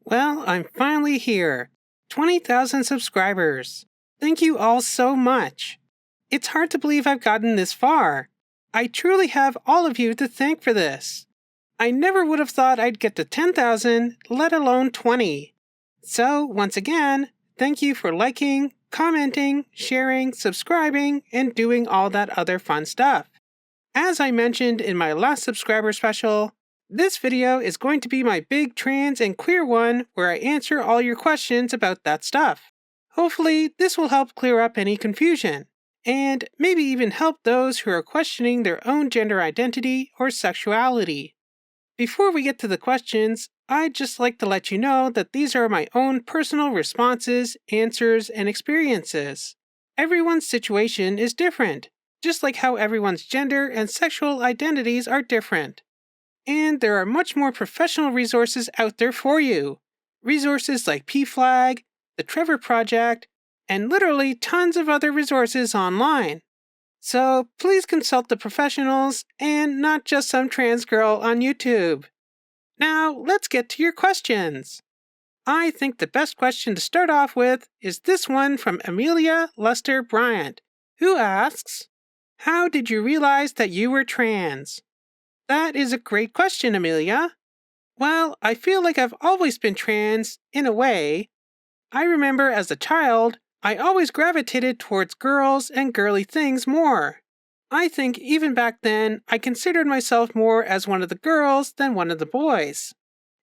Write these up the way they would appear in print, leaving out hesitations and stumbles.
Well, I'm finally here. 20,000 subscribers. Thank you all so much. It's hard to believe I've gotten this far. I truly have all of you to thank for this. I never would have thought I'd get to 10,000, let alone 20. So, once again, thank you for liking, commenting, sharing, subscribing, and doing all that other fun stuff. As I mentioned in my last subscriber special, this video is going to be my big trans and queer one where I answer all your questions about that stuff. Hopefully, this will help clear up any confusion, and maybe even help those who are questioning their own gender identity or sexuality. Before we get to the questions, I'd just like to let you know that these are my own personal responses, answers, and experiences. Everyone's situation is different, just like how everyone's gender and sexual identities are different. And there are much more professional resources out there for you. Resources like PFLAG, the Trevor Project, and literally tons of other resources online. So please consult the professionals and not just some trans girl on YouTube. Now let's get to your questions. I think the best question to start off with is this one from Amelia Lester Bryant, who asks, "How did you realize that you were trans?" That is a great question, Amelia. Well, I feel like I've always been trans, in a way. I remember as a child, I always gravitated towards girls and girly things more. I think even back then, I considered myself more as one of the girls than one of the boys.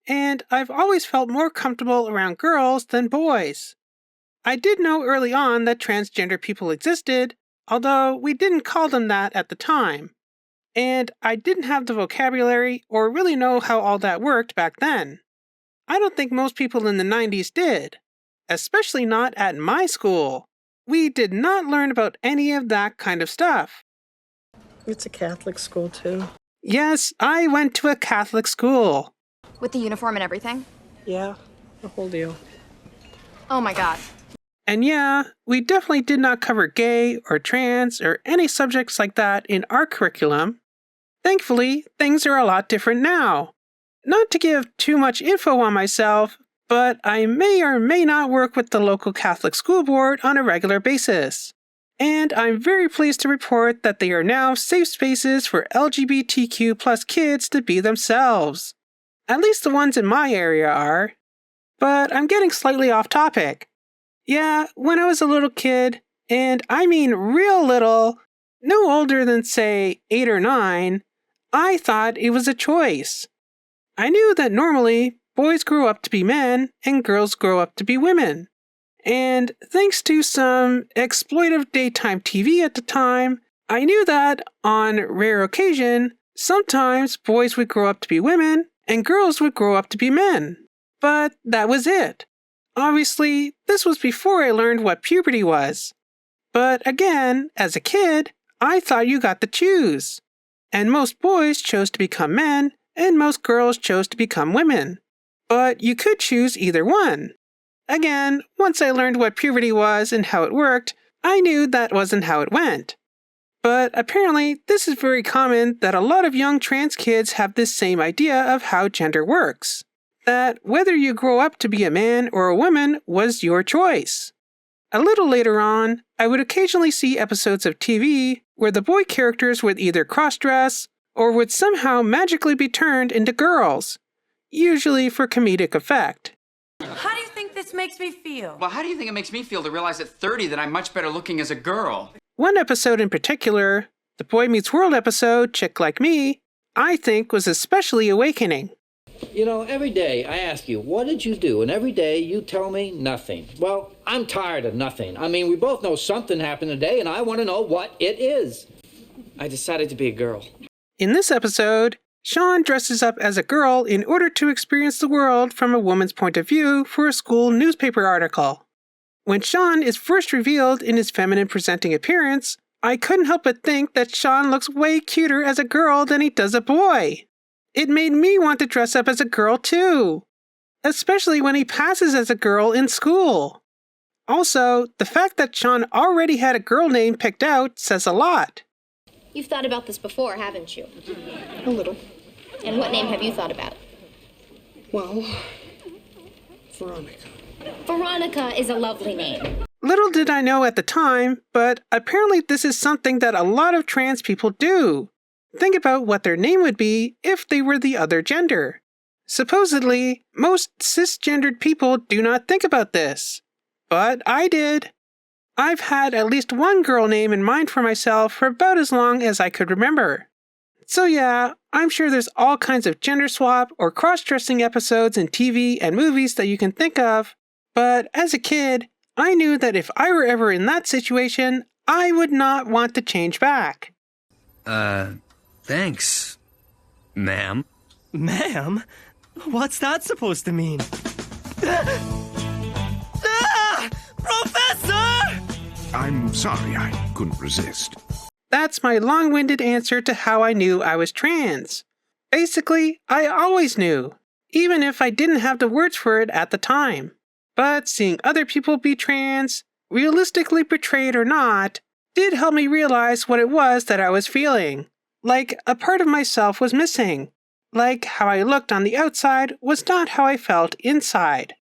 And I've always felt more comfortable around girls than boys. I did know early on that transgender people existed, although we didn't call them that at the time. And I didn't have the vocabulary or really know how all that worked back then. I don't think most people in the 90s did. Especially not at my school. We did not learn about any of that kind of stuff. It's a Catholic school, too. Yes, I went to a Catholic school. With the uniform and everything? Yeah, the whole deal. Oh my god. And yeah, we definitely did not cover gay or trans or any subjects like that in our curriculum. Thankfully, things are a lot different now. Not to give too much info on myself, but I may or may not work with the local Catholic school board on a regular basis. And I'm very pleased to report that they are now safe spaces for LGBTQ+ kids to be themselves. At least the ones in my area are. But I'm getting slightly off topic. Yeah, when I was a little kid, and I mean real little, no older than say 8 or 9, I thought it was a choice. I knew that normally, boys grow up to be men, and girls grow up to be women. And thanks to some exploitive daytime TV at the time, I knew that, on rare occasion, sometimes boys would grow up to be women, and girls would grow up to be men. But that was it. Obviously, this was before I learned what puberty was. But again, as a kid, I thought you got to choose. And most boys chose to become men, and most girls chose to become women. But you could choose either one. Again, once I learned what puberty was and how it worked, I knew that wasn't how it went. But apparently, this is very common that a lot of young trans kids have this same idea of how gender works. That whether you grow up to be a man or a woman was your choice. A little later on, I would occasionally see episodes of TV where the boy characters would either cross-dress or would somehow magically be turned into girls. Usually for comedic effect. How do you think this makes me feel? Well, how do you think it makes me feel to realize at 30 that I'm much better looking as a girl? One episode in particular, the Boy Meets World episode, Chick Like Me, I think was especially awakening. You know, every day I ask you, what did you do? And every day you tell me nothing. Well, I'm tired of nothing. I mean, we both know something happened today, and I want to know what it is. I decided to be a girl. In this episode, Sean dresses up as a girl in order to experience the world from a woman's point of view for a school newspaper article. When Sean is first revealed in his feminine presenting appearance, I couldn't help but think that Sean looks way cuter as a girl than he does a boy. It made me want to dress up as a girl too, especially when he passes as a girl in school. Also, the fact that Sean already had a girl name picked out says a lot. You've thought about this before, haven't you? A little. And what name have you thought about? Well, Veronica. Veronica is a lovely name. Little did I know at the time, but apparently this is something that a lot of trans people do. Think about what their name would be if they were the other gender. Supposedly, most cisgendered people do not think about this. But I did. I've had at least one girl name in mind for myself for about as long as I could remember. So yeah, I'm sure there's all kinds of gender swap or cross-dressing episodes in TV and movies that you can think of, but as a kid, I knew that if I were ever in that situation, I would not want to change back. Thanks, ma'am. Ma'am? What's that supposed to mean? Professor! I'm sorry, I couldn't resist. That's my long-winded answer to how I knew I was trans. Basically, I always knew, even if I didn't have the words for it at the time. But seeing other people be trans, realistically portrayed or not, did help me realize what it was that I was feeling. Like a part of myself was missing. Like how I looked on the outside was not how I felt inside.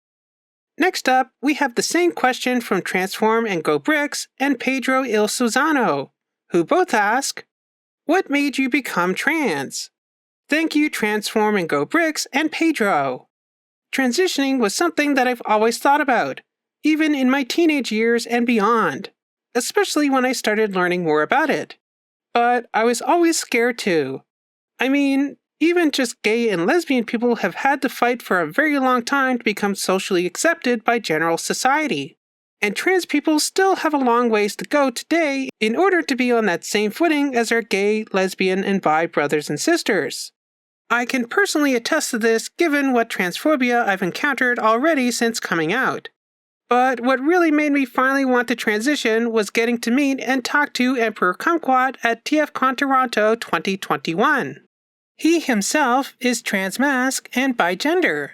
Next up, we have the same question from Transform and Go Bricks and Pedro Il Susano, who both ask, what made you become trans? Thank you, Transform and Go Bricks and Pedro. Transitioning was something that I've always thought about, even in my teenage years and beyond, especially when I started learning more about it. But I was always scared too. I mean, even just gay and lesbian people have had to fight for a very long time to become socially accepted by general society. And trans people still have a long ways to go today in order to be on that same footing as our gay, lesbian, and bi brothers and sisters. I can personally attest to this given what transphobia I've encountered already since coming out. But what really made me finally want to transition was getting to meet and talk to Emperor Kumquat at TFCon Toronto 2021. He himself is transmasc and bigender.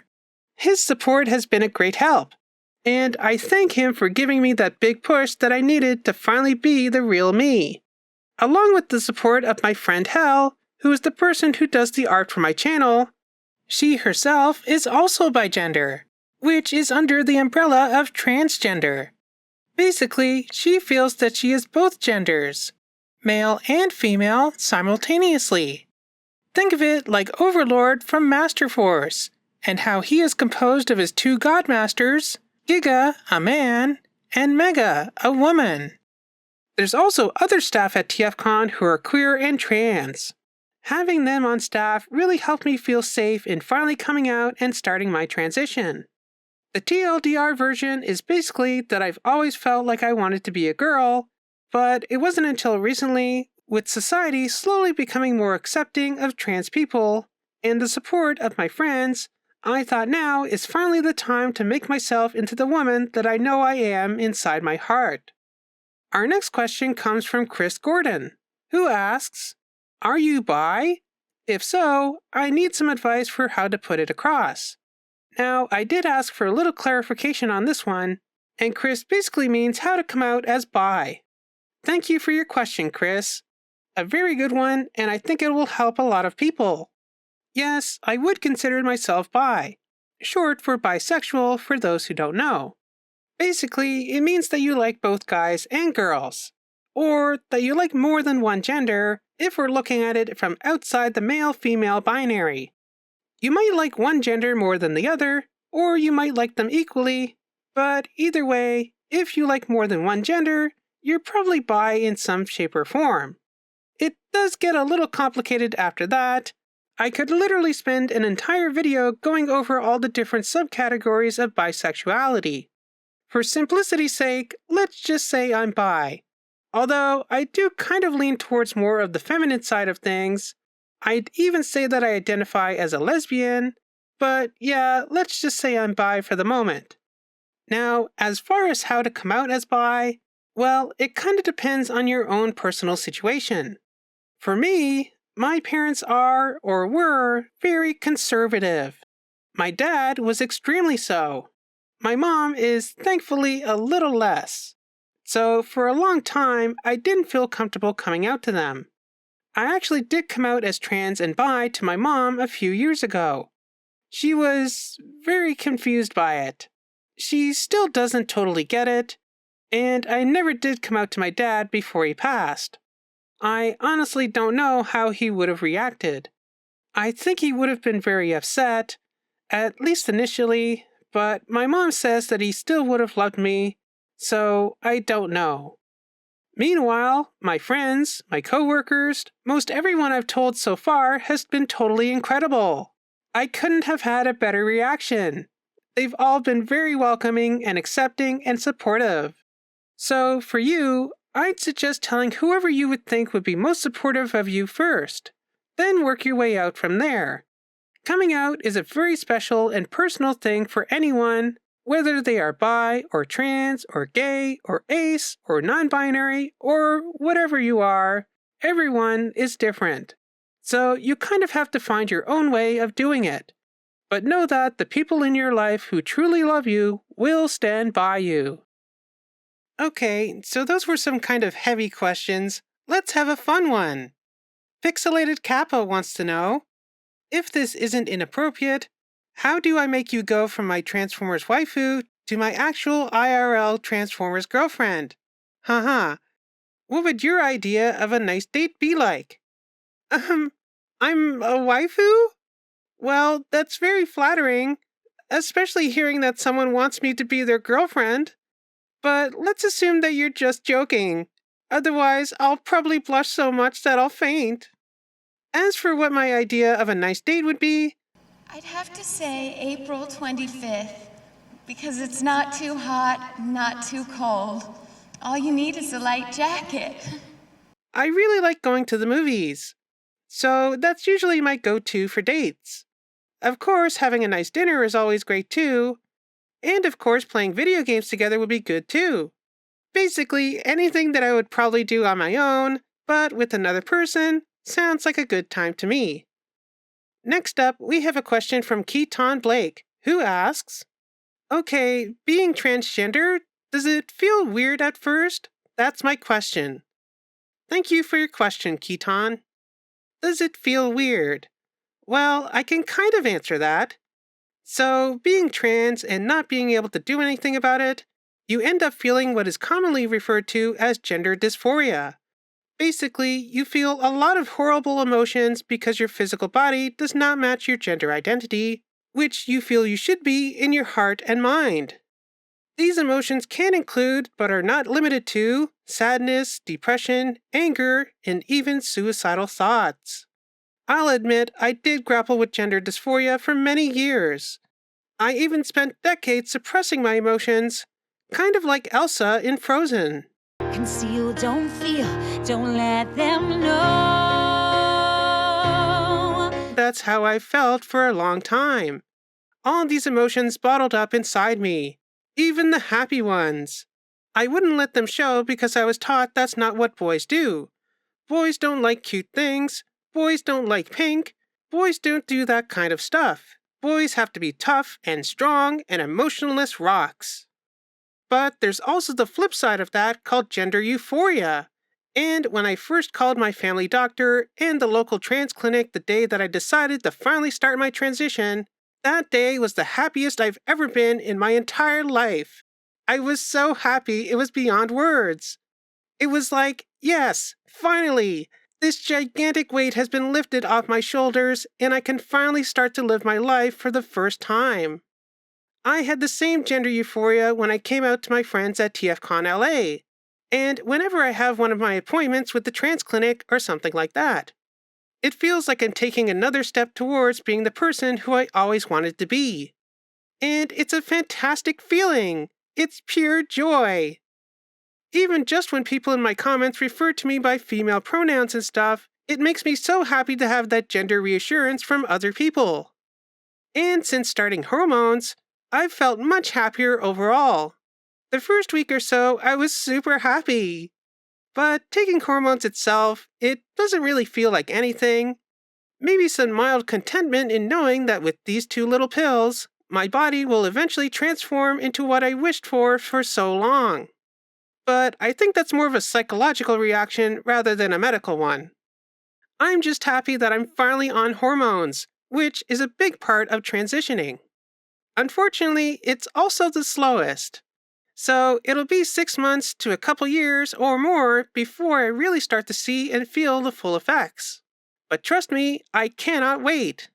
His support has been a great help, and I thank him for giving me that big push that I needed to finally be the real me, along with the support of my friend Hel, who is the person who does the art for my channel. She herself is also bigender, which is under the umbrella of transgender. Basically, she feels that she is both genders, male and female simultaneously. Think of it like Overlord from Master Force, and how he is composed of his two godmasters, Giga, a man, and Mega, a woman. There's also other staff at TFCon who are queer and trans. Having them on staff really helped me feel safe in finally coming out and starting my transition. The TLDR version is basically that I've always felt like I wanted to be a girl, but it wasn't until recently, with society slowly becoming more accepting of trans people, and the support of my friends, I thought now is finally the time to make myself into the woman that I know I am inside my heart. Our next question comes from Chris Gordon, who asks, are you bi? If so, I need some advice for how to put it across. Now, I did ask for a little clarification on this one, and Chris basically means how to come out as bi. Thank you for your question, Chris. A very good one, and I think it will help a lot of people. Yes, I would consider myself bi, short for bisexual for those who don't know. Basically, it means that you like both guys and girls, or that you like more than one gender if we're looking at it from outside the male-female binary. You might like one gender more than the other, or you might like them equally, but either way, if you like more than one gender, you're probably bi in some shape or form. It does get a little complicated after that. I could literally spend an entire video going over all the different subcategories of bisexuality. For simplicity's sake, let's just say I'm bi. Although I do kind of lean towards more of the feminine side of things. I'd even say that I identify as a lesbian, but yeah, let's just say I'm bi for the moment. Now, as far as how to come out as bi, well, it kind of depends on your own personal situation. For me, my parents are, or were, very conservative. My dad was extremely so. My mom is, thankfully, a little less. So, for a long time, I didn't feel comfortable coming out to them. I actually did come out as trans and bi to my mom a few years ago. She was very confused by it. She still doesn't totally get it, and I never did come out to my dad before he passed. I honestly don't know how he would have reacted. I think he would have been very upset, at least initially, but my mom says that he still would have loved me, so I don't know. Meanwhile, my friends, my coworkers, most everyone I've told so far has been totally incredible. I couldn't have had a better reaction. They've all been very welcoming and accepting and supportive. So for you, I'd suggest telling whoever you would think would be most supportive of you first, then work your way out from there. Coming out is a very special and personal thing for anyone, whether they are bi or trans or gay or ace or non-binary or whatever you are. Everyone is different. So you kind of have to find your own way of doing it. But know that the people in your life who truly love you will stand by you. Okay, so those were some kind of heavy questions. Let's have a fun one. Pixelated Kappa wants to know, if this isn't inappropriate, how do I make you go from my Transformers waifu to my actual IRL Transformers girlfriend? Haha. What would your idea of a nice date be like? I'm a waifu? Well, that's very flattering, especially hearing that someone wants me to be their girlfriend. But let's assume that you're just joking. Otherwise, I'll probably blush so much that I'll faint. As for what my idea of a nice date would be, I'd have to say April 25th, because it's not too hot, not too cold. All you need is a light jacket. I really like going to the movies, so that's usually my go-to for dates. Of course, having a nice dinner is always great too, and of course playing video games together would be good too. Basically, anything that I would probably do on my own, but with another person, sounds like a good time to me. Next up, we have a question from Keaton Blake, who asks, okay, being transgender, does it feel weird at first? That's my question. Thank you for your question, Keaton. Does it feel weird? Well, I can kind of answer that. So, being trans and not being able to do anything about it, you end up feeling what is commonly referred to as gender dysphoria. Basically, you feel a lot of horrible emotions because your physical body does not match your gender identity, which you feel you should be in your heart and mind. These emotions can include, but are not limited to, sadness, depression, anger, and even suicidal thoughts. I'll admit I did grapple with gender dysphoria for many years. I even spent decades suppressing my emotions, kind of like Elsa in Frozen. Conceal, don't feel, don't let them know. That's how I felt for a long time. All these emotions bottled up inside me, even the happy ones. I wouldn't let them show because I was taught that's not what boys do. Boys don't like cute things. Boys don't like pink. Boys don't do that kind of stuff. Boys have to be tough and strong and emotionless rocks. But there's also the flip side of that called gender euphoria. And when I first called my family doctor and the local trans clinic the day that I decided to finally start my transition, that day was the happiest I've ever been in my entire life. I was so happy it was beyond words. It was like, yes, finally! This gigantic weight has been lifted off my shoulders, and I can finally start to live my life for the first time. I had the same gender euphoria when I came out to my friends at TFCon LA, and whenever I have one of my appointments with the trans clinic or something like that. It feels like I'm taking another step towards being the person who I always wanted to be. And it's a fantastic feeling. It's pure joy. Even just when people in my comments refer to me by female pronouns and stuff, it makes me so happy to have that gender reassurance from other people. And since starting hormones, I've felt much happier overall. The first week or so, I was super happy. But taking hormones itself, it doesn't really feel like anything. Maybe some mild contentment in knowing that with these 2 little pills, my body will eventually transform into what I wished for so long. But I think that's more of a psychological reaction rather than a medical one. I'm just happy that I'm finally on hormones, which is a big part of transitioning. Unfortunately, it's also the slowest. So it'll be 6 months to a couple years or more before I really start to see and feel the full effects. But trust me, I cannot wait.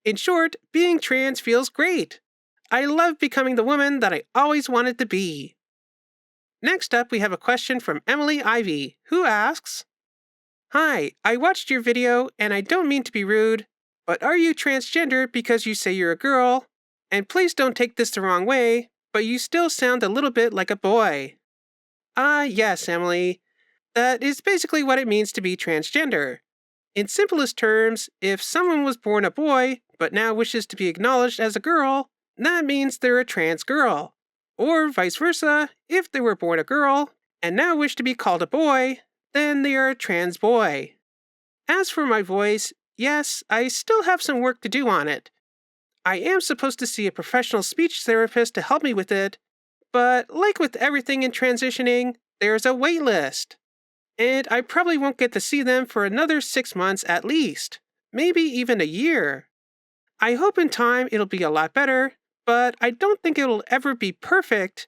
In short, being trans feels great. I love becoming the woman that I always wanted to be. Next up, we have a question from Emily Ivy, who asks, "Hi, I watched your video and I don't mean to be rude, but are you transgender because you say you're a girl? And please don't take this the wrong way, but you still sound a little bit like a boy." Yes, Emily. That is basically what it means to be transgender. In simplest terms, if someone was born a boy, but now wishes to be acknowledged as a girl, that means they're a trans girl. Or vice versa, if they were born a girl, and now wish to be called a boy, then they are a trans boy. As for my voice, yes, I still have some work to do on it. I am supposed to see a professional speech therapist to help me with it, but like with everything in transitioning, there's a wait list. And I probably won't get to see them for another 6 months at least, maybe even a year. I hope in time it'll be a lot better, but I don't think it'll ever be perfect.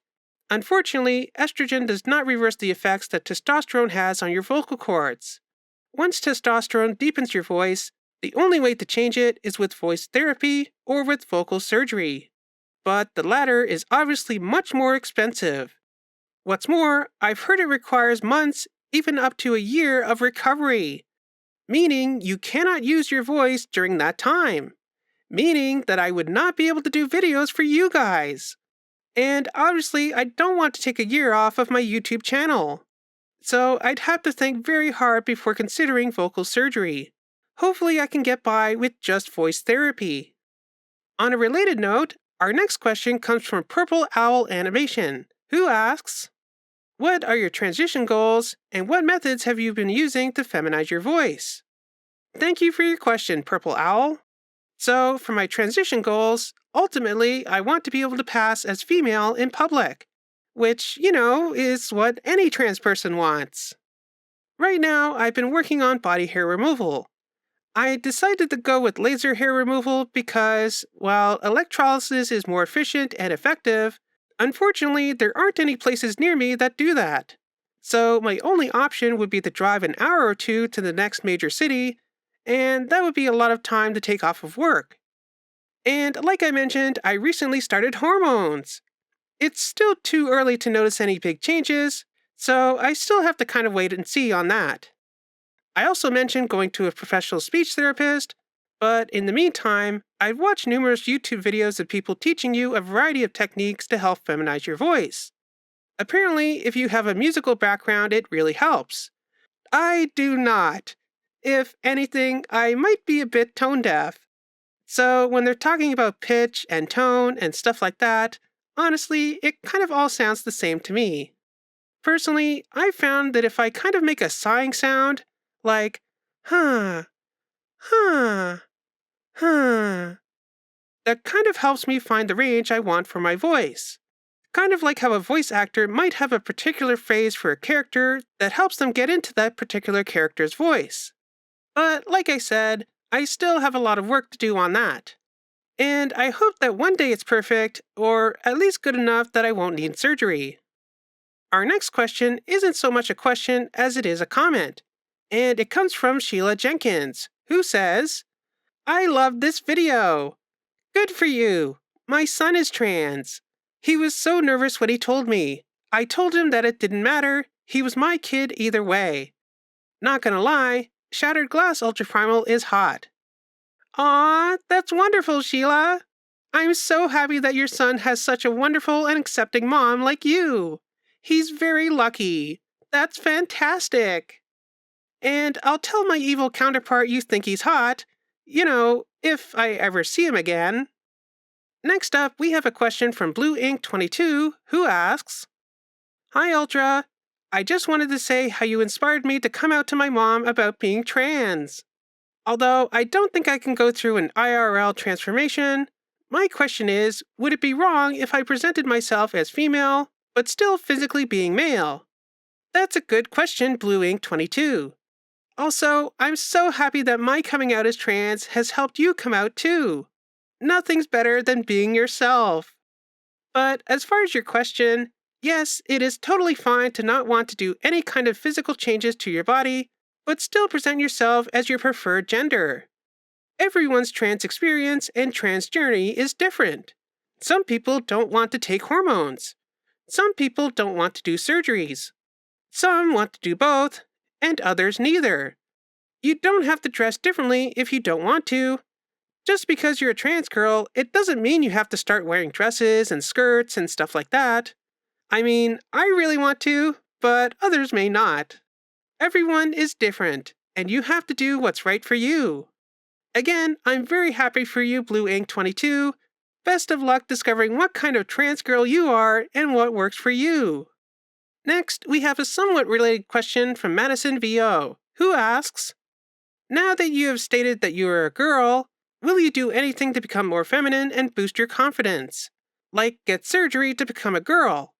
Unfortunately, estrogen does not reverse the effects that testosterone has on your vocal cords. Once testosterone deepens your voice, the only way to change it is with voice therapy or with vocal surgery. But the latter is obviously much more expensive. What's more, I've heard it requires months, even up to a year of recovery, meaning you cannot use your voice during that time, meaning that I would not be able to do videos for you guys. And obviously, I don't want to take a year off of my YouTube channel. So I'd have to think very hard before considering vocal surgery. Hopefully I can get by with just voice therapy. On a related note, our next question comes from Purple Owl Animation, who asks, "What are your transition goals, and what methods have you been using to feminize your voice?" Thank you for your question, Purple Owl. So, for my transition goals, ultimately, I want to be able to pass as female in public, which, is what any trans person wants. Right now, I've been working on body hair removal. I decided to go with laser hair removal because, while electrolysis is more efficient and effective, unfortunately, there aren't any places near me that do that. So my only option would be to drive an hour or two to the next major city, and that would be a lot of time to take off of work. And like I mentioned, I recently started hormones. It's still too early to notice any big changes, so I still have to kind of wait and see on that. I also mentioned going to a professional speech therapist, but in the meantime, I've watched numerous YouTube videos of people teaching you a variety of techniques to help feminize your voice. Apparently, if you have a musical background, it really helps. I do not. If anything, I might be a bit tone deaf. So when they're talking about pitch and tone and stuff like that, honestly, it kind of all sounds the same to me. Personally, I found that if I kind of make a sighing sound, like, huh, huh, huh, that kind of helps me find the range I want for my voice. Kind of like how a voice actor might have a particular phrase for a character that helps them get into that particular character's voice. But like I said, I still have a lot of work to do on that. And I hope that one day it's perfect, or at least good enough that I won't need surgery. Our next question isn't so much a question as it is a comment, and it comes from Sheila Jenkins, who says, "I love this video. Good for you. My son is trans. He was so nervous when he told me. I told him that it didn't matter. He was my kid either way. Not gonna lie, Shattered Glass Ultraprimal is hot." Aw, that's wonderful, Sheila. I'm so happy that your son has such a wonderful and accepting mom like you. He's very lucky. That's fantastic. And I'll tell my evil counterpart you think he's hot, if I ever see him again. Next up, we have a question from Blue Ink 22, who asks, "Hi, Ultra. I just wanted to say how you inspired me to come out to my mom about being trans. Although I don't think I can go through an IRL transformation, my question is, would it be wrong if I presented myself as female, but still physically being male?" That's a good question, Blue Ink 22. Also, I'm so happy that my coming out as trans has helped you come out too. Nothing's better than being yourself. But as far as your question, yes, it is totally fine to not want to do any kind of physical changes to your body, but still present yourself as your preferred gender. Everyone's trans experience and trans journey is different. Some people don't want to take hormones. Some people don't want to do surgeries. Some want to do both, and others neither. You don't have to dress differently if you don't want to. Just because you're a trans girl, it doesn't mean you have to start wearing dresses and skirts and stuff like that. I mean, I really want to, but others may not. Everyone is different, and you have to do what's right for you. Again, I'm very happy for you, Blue Ink 22. Best of luck discovering what kind of trans girl you are and what works for you. Next, we have a somewhat related question from Madison VO, who asks, now that you have stated that you are a girl, will you do anything to become more feminine and boost your confidence? Like get surgery to become a girl?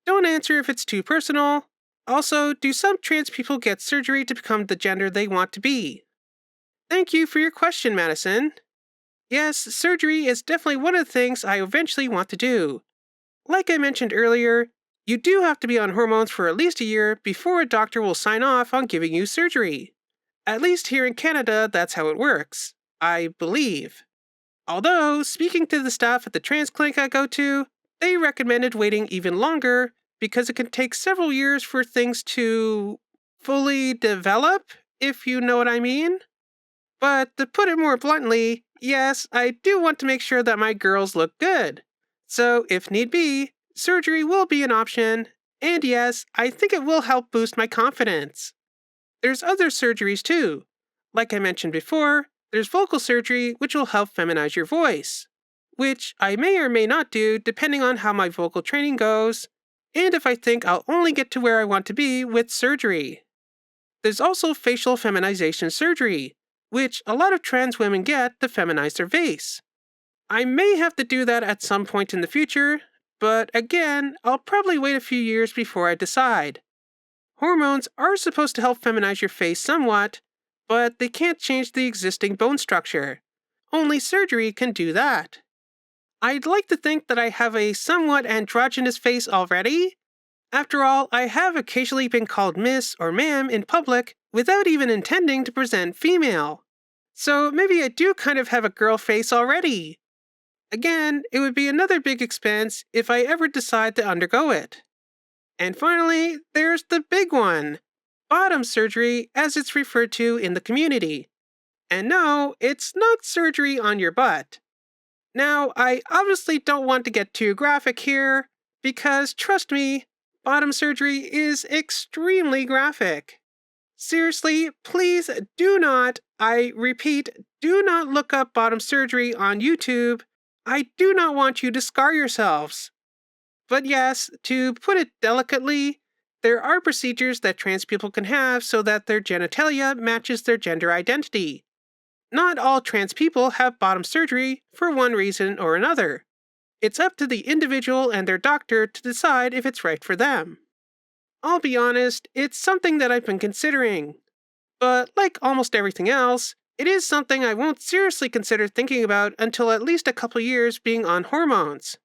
Don't answer if it's too personal. Also, do some trans people get surgery to become the gender they want to be? Thank you for your question, Madison. Yes, surgery is definitely one of the things I eventually want to do. Like I mentioned earlier, you do have to be on hormones for at least a year before a doctor will sign off on giving you surgery. At least here in Canada, that's how it works, I believe. Although, speaking to the staff at the trans clinic I go to, they recommended waiting even longer because it can take several years for things to fully develop, if you know what I mean. But to put it more bluntly, yes, I do want to make sure that my girls look good. So, if need be, surgery will be an option, and yes, I think it will help boost my confidence. There's other surgeries too. Like I mentioned before, there's vocal surgery, which will help feminize your voice, which I may or may not do depending on how my vocal training goes, and if I think I'll only get to where I want to be with surgery. There's also facial feminization surgery, which a lot of trans women get to feminize their face. I may have to do that at some point in the future, but again, I'll probably wait a few years before I decide. Hormones are supposed to help feminize your face somewhat, but they can't change the existing bone structure. Only surgery can do that. I'd like to think that I have a somewhat androgynous face already. After all, I have occasionally been called Miss or Ma'am in public without even intending to present female. So maybe I do kind of have a girl face already. Again, it would be another big expense if I ever decide to undergo it. And finally, there's the big one, bottom surgery as it's referred to in the community. And no, it's not surgery on your butt. Now, I obviously don't want to get too graphic here, because trust me, bottom surgery is extremely graphic. Seriously, please do not, I repeat, do not look up bottom surgery on YouTube. I do not want you to scar yourselves. But yes, to put it delicately, there are procedures that trans people can have so that their genitalia matches their gender identity. Not all trans people have bottom surgery for one reason or another. It's up to the individual and their doctor to decide if it's right for them. I'll be honest, it's something that I've been considering. But like almost everything else, it is something I won't seriously consider thinking about until at least a couple years being on hormones.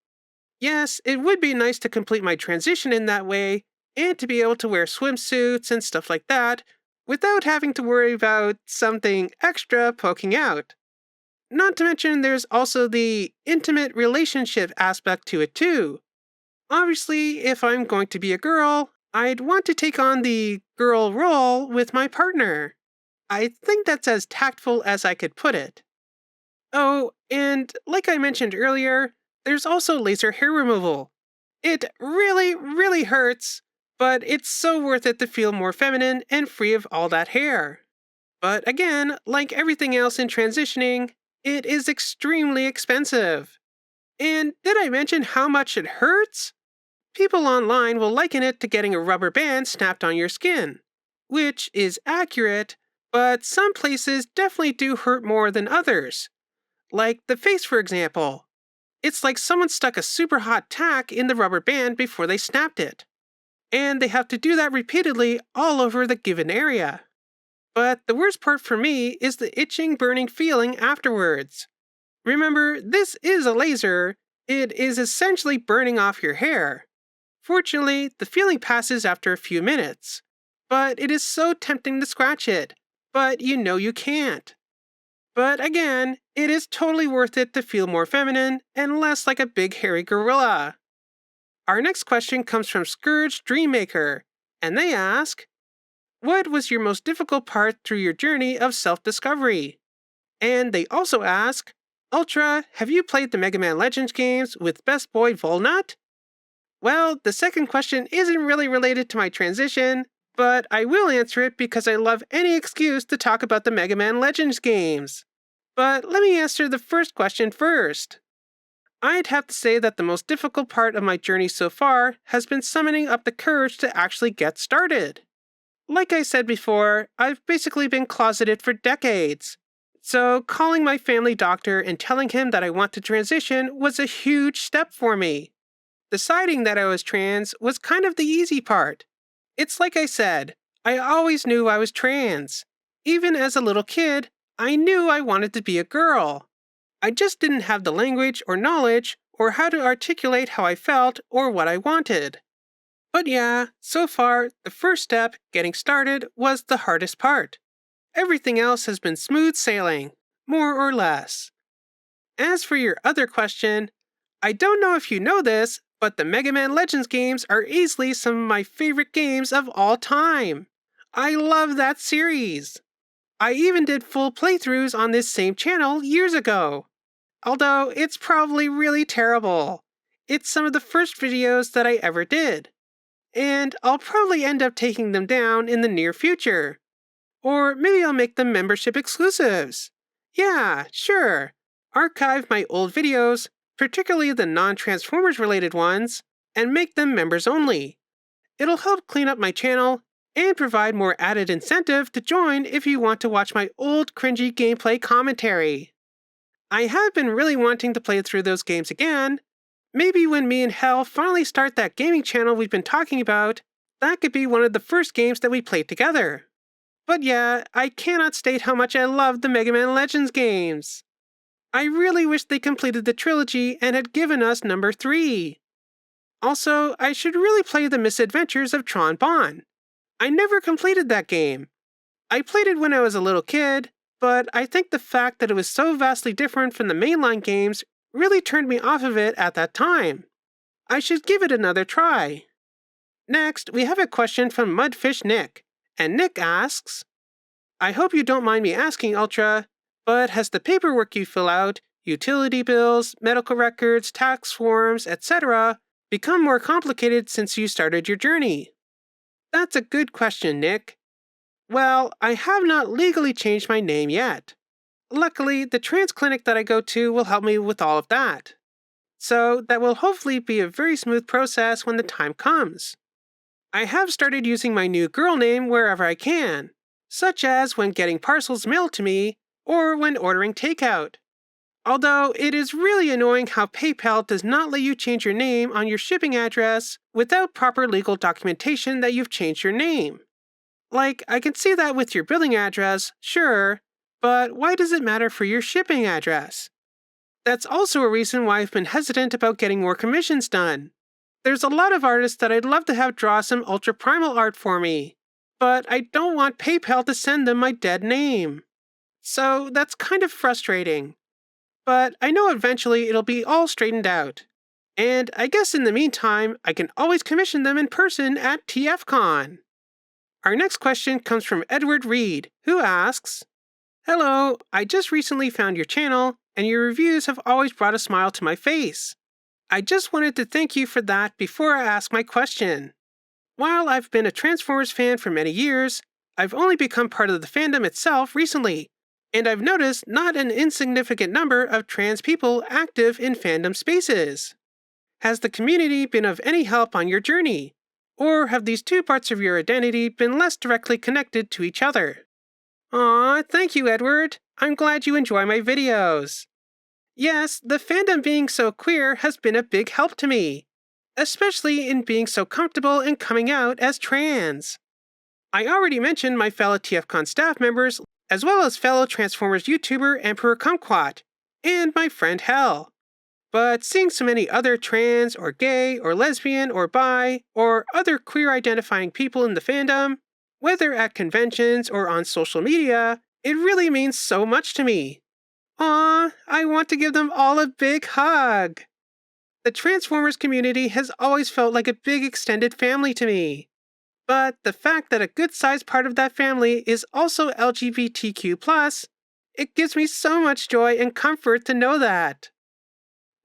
Yes, it would be nice to complete my transition in that way, and to be able to wear swimsuits and stuff like that, without having to worry about something extra poking out. Not to mention there's also the intimate relationship aspect to it too. Obviously, if I'm going to be a girl, I'd want to take on the girl role with my partner. I think that's as tactful as I could put it. Oh, and like I mentioned earlier, there's also laser hair removal. It really, really hurts, but it's so worth it to feel more feminine and free of all that hair. But again, like everything else in transitioning, it is extremely expensive. And did I mention how much it hurts? People online will liken it to getting a rubber band snapped on your skin, which is accurate, but some places definitely do hurt more than others. Like the face, for example. It's like someone stuck a super hot tack in the rubber band before they snapped it. And they have to do that repeatedly all over the given area. But the worst part for me is the itching, burning feeling afterwards. Remember, this is a laser. It is essentially burning off your hair. Fortunately, the feeling passes after a few minutes. But it is so tempting to scratch it. But you know you can't. But again, it is totally worth it to feel more feminine and less like a big hairy gorilla. Our next question comes from Scourge Dreammaker, and they ask, what was your most difficult part through your journey of self-discovery? And they also ask, Ultra, have you played the Mega Man Legends games with Best Boy Volnut? Well, the second question isn't really related to my transition, but I will answer it because I love any excuse to talk about the Mega Man Legends games. But let me answer the first question first. I'd have to say that the most difficult part of my journey so far has been summoning up the courage to actually get started. Like I said before, I've basically been closeted for decades. So calling my family doctor and telling him that I want to transition was a huge step for me. Deciding that I was trans was kind of the easy part. It's like I said, I always knew I was trans. Even as a little kid, I knew I wanted to be a girl. I just didn't have the language or knowledge or how to articulate how I felt or what I wanted. But yeah, so far, the first step, getting started, was the hardest part. Everything else has been smooth sailing, more or less. As for your other question, I don't know if you know this, but the Mega Man Legends games are easily some of my favorite games of all time. I love that series. I even did full playthroughs on this same channel years ago. Although it's probably really terrible. It's some of the first videos that I ever did. And I'll probably end up taking them down in the near future. Or maybe I'll make them membership exclusives. Yeah, sure. Archive my old videos, particularly the non-Transformers related ones, and make them members only. It'll help clean up my channel and provide more added incentive to join if you want to watch my old cringy gameplay commentary. I have been really wanting to play through those games again. Maybe when me and Hel finally start that gaming channel we've been talking about, that could be one of the first games that we played together. But yeah, I cannot state how much I love the Mega Man Legends games. I really wish they completed the trilogy and had given us number 3. Also, I should really play The Misadventures of Tron Bonne. I never completed that game. I played it when I was a little kid, but I think the fact that it was so vastly different from the mainline games really turned me off of it at that time. I should give it another try. Next, we have a question from Mudfish Nick, and Nick asks, I hope you don't mind me asking, Ultra, but has the paperwork you fill out, utility bills, medical records, tax forms, etc., become more complicated since you started your journey? That's a good question, Nick. Well, I have not legally changed my name yet. Luckily, the trans clinic that I go to will help me with all of that. So that will hopefully be a very smooth process when the time comes. I have started using my new girl name wherever I can, such as when getting parcels mailed to me or when ordering takeout. Although it is really annoying how PayPal does not let you change your name on your shipping address without proper legal documentation that you've changed your name. Like, I can see that with your billing address, sure, but why does it matter for your shipping address? That's also a reason why I've been hesitant about getting more commissions done. There's a lot of artists that I'd love to have draw some Ultra Primal art for me, but I don't want PayPal to send them my dead name. So that's kind of frustrating. But I know eventually it'll be all straightened out. And I guess in the meantime, I can always commission them in person at TFCon. Our next question comes from Edward Reed, who asks, Hello, I just recently found your channel, and your reviews have always brought a smile to my face. I just wanted to thank you for that before I ask my question. While I've been a Transformers fan for many years, I've only become part of the fandom itself recently, and I've noticed not an insignificant number of trans people active in fandom spaces. Has the community been of any help on your journey? Or have these two parts of your identity been less directly connected to each other? Aw, thank you, Edward. I'm glad you enjoy my videos. Yes, the fandom being so queer has been a big help to me, especially in being so comfortable in coming out as trans. I already mentioned my fellow TFCon staff members, as well as fellow Transformers YouTuber Emperor Kumquat, and my friend Hell. But seeing so many other trans, or gay, or lesbian, or bi, or other queer-identifying people in the fandom, whether at conventions or on social media, it really means so much to me. Aw, I want to give them all a big hug. The Transformers community has always felt like a big extended family to me. But the fact that a good-sized part of that family is also LGBTQ+, it gives me so much joy and comfort to know that.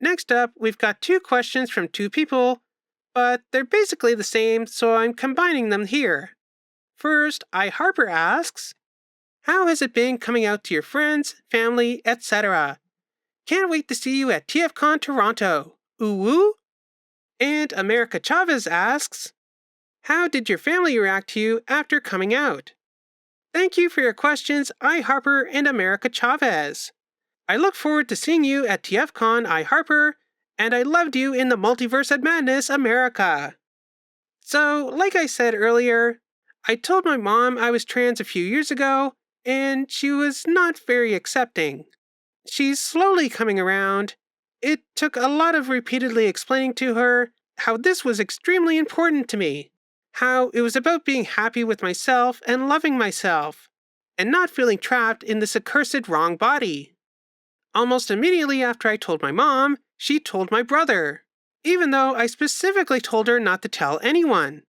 Next up, we've got 2 questions from 2 people, but they're basically the same, so I'm combining them here. First, Harper asks, how has it been coming out to your friends, family, etc.? Can't wait to see you at TFCon Toronto. Ooh woo? And America Chavez asks, how did your family react to you after coming out? Thank you for your questions, Harper and America Chavez. I look forward to seeing you at TFCon, Harper, and I loved you in the Multiverse of Madness, America. So, like I said earlier, I told my mom I was trans a few years ago, and she was not very accepting. She's slowly coming around. It took a lot of repeatedly explaining to her how this was extremely important to me, how it was about being happy with myself and loving myself, and not feeling trapped in this accursed wrong body. Almost immediately after I told my mom, she told my brother, even though I specifically told her not to tell anyone.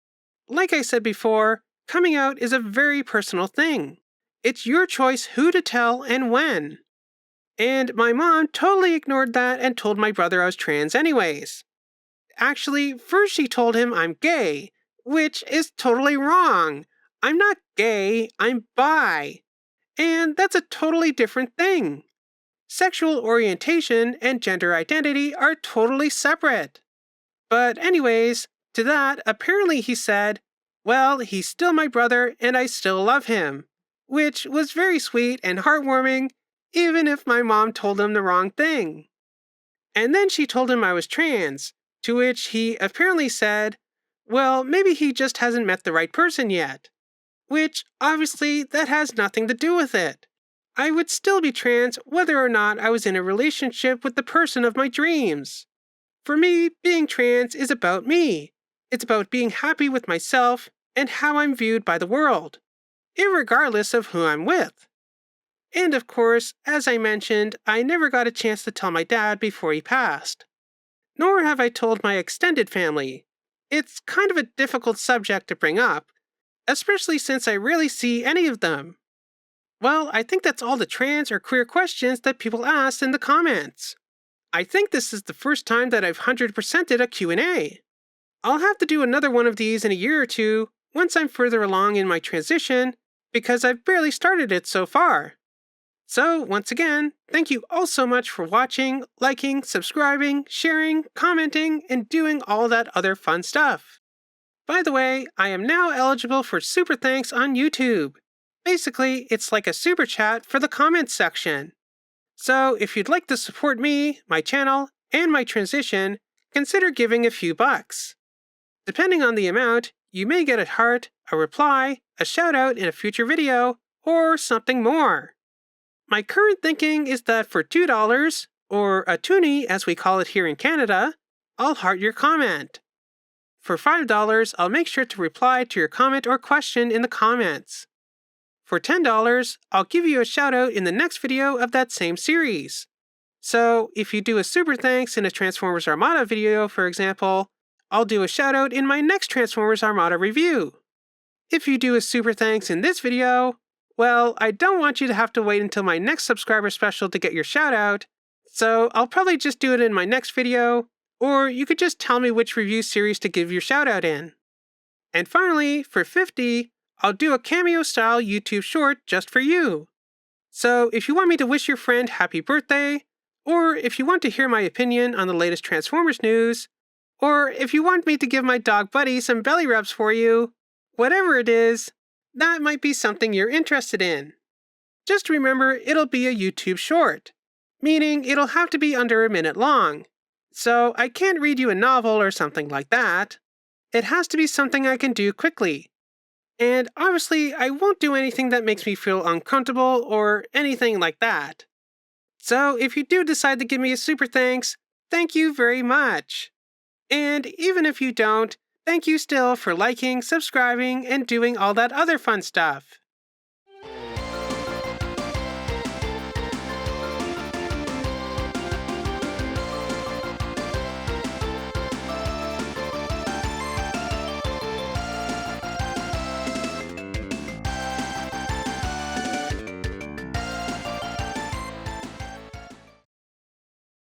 Like I said before, coming out is a very personal thing. It's your choice who to tell and when. And my mom totally ignored that and told my brother I was trans anyways. Actually, first she told him I'm gay, which is totally wrong. I'm not gay, I'm bi. And that's a totally different thing. Sexual orientation and gender identity are totally separate. But anyways, to that, apparently he said, well, he's still my brother and I still love him, which was very sweet and heartwarming, even if my mom told him the wrong thing. And then she told him I was trans, to which he apparently said, well, maybe he just hasn't met the right person yet. Which, obviously, that has nothing to do with it. I would still be trans whether or not I was in a relationship with the person of my dreams. For me, being trans is about me. It's about being happy with myself and how I'm viewed by the world, irregardless of who I'm with. And of course, as I mentioned, I never got a chance to tell my dad before he passed. Nor have I told my extended family. It's kind of a difficult subject to bring up, especially since I rarely see any of them. Well, I think that's all the trans or queer questions that people asked in the comments. I think this is the first time that I've 100%ed a Q&A. I'll have to do another one of these in a year or two once I'm further along in my transition, because I've barely started it so far. So, once again, thank you all so much for watching, liking, subscribing, sharing, commenting, and doing all that other fun stuff. By the way, I am now eligible for super thanks on YouTube. Basically, it's like a super chat for the comments section. So if you'd like to support me, my channel, and my transition, consider giving a few bucks. Depending on the amount, you may get a heart, a reply, a shout out in a future video, or something more. My current thinking is that for $2, or a toonie as we call it here in Canada, I'll heart your comment. For $5, I'll make sure to reply to your comment or question in the comments. For $10, I'll give you a shout out in the next video of that same series. So, if you do a super thanks in a Transformers Armada video, for example, I'll do a shout out in my next Transformers Armada review. If you do a super thanks in this video, well, I don't want you to have to wait until my next subscriber special to get your shout out, so I'll probably just do it in my next video, or you could just tell me which review series to give your shout out in. And finally, for $50, I'll do a cameo-style YouTube short just for you. So if you want me to wish your friend happy birthday, or if you want to hear my opinion on the latest Transformers news, or if you want me to give my dog Buddy some belly rubs for you, whatever it is, that might be something you're interested in. Just remember, it'll be a YouTube short, meaning it'll have to be under a minute long. So I can't read you a novel or something like that. It has to be something I can do quickly. And obviously, I won't do anything that makes me feel uncomfortable or anything like that. So if you do decide to give me a super thanks, thank you very much. And even if you don't, thank you still for liking, subscribing, and doing all that other fun stuff.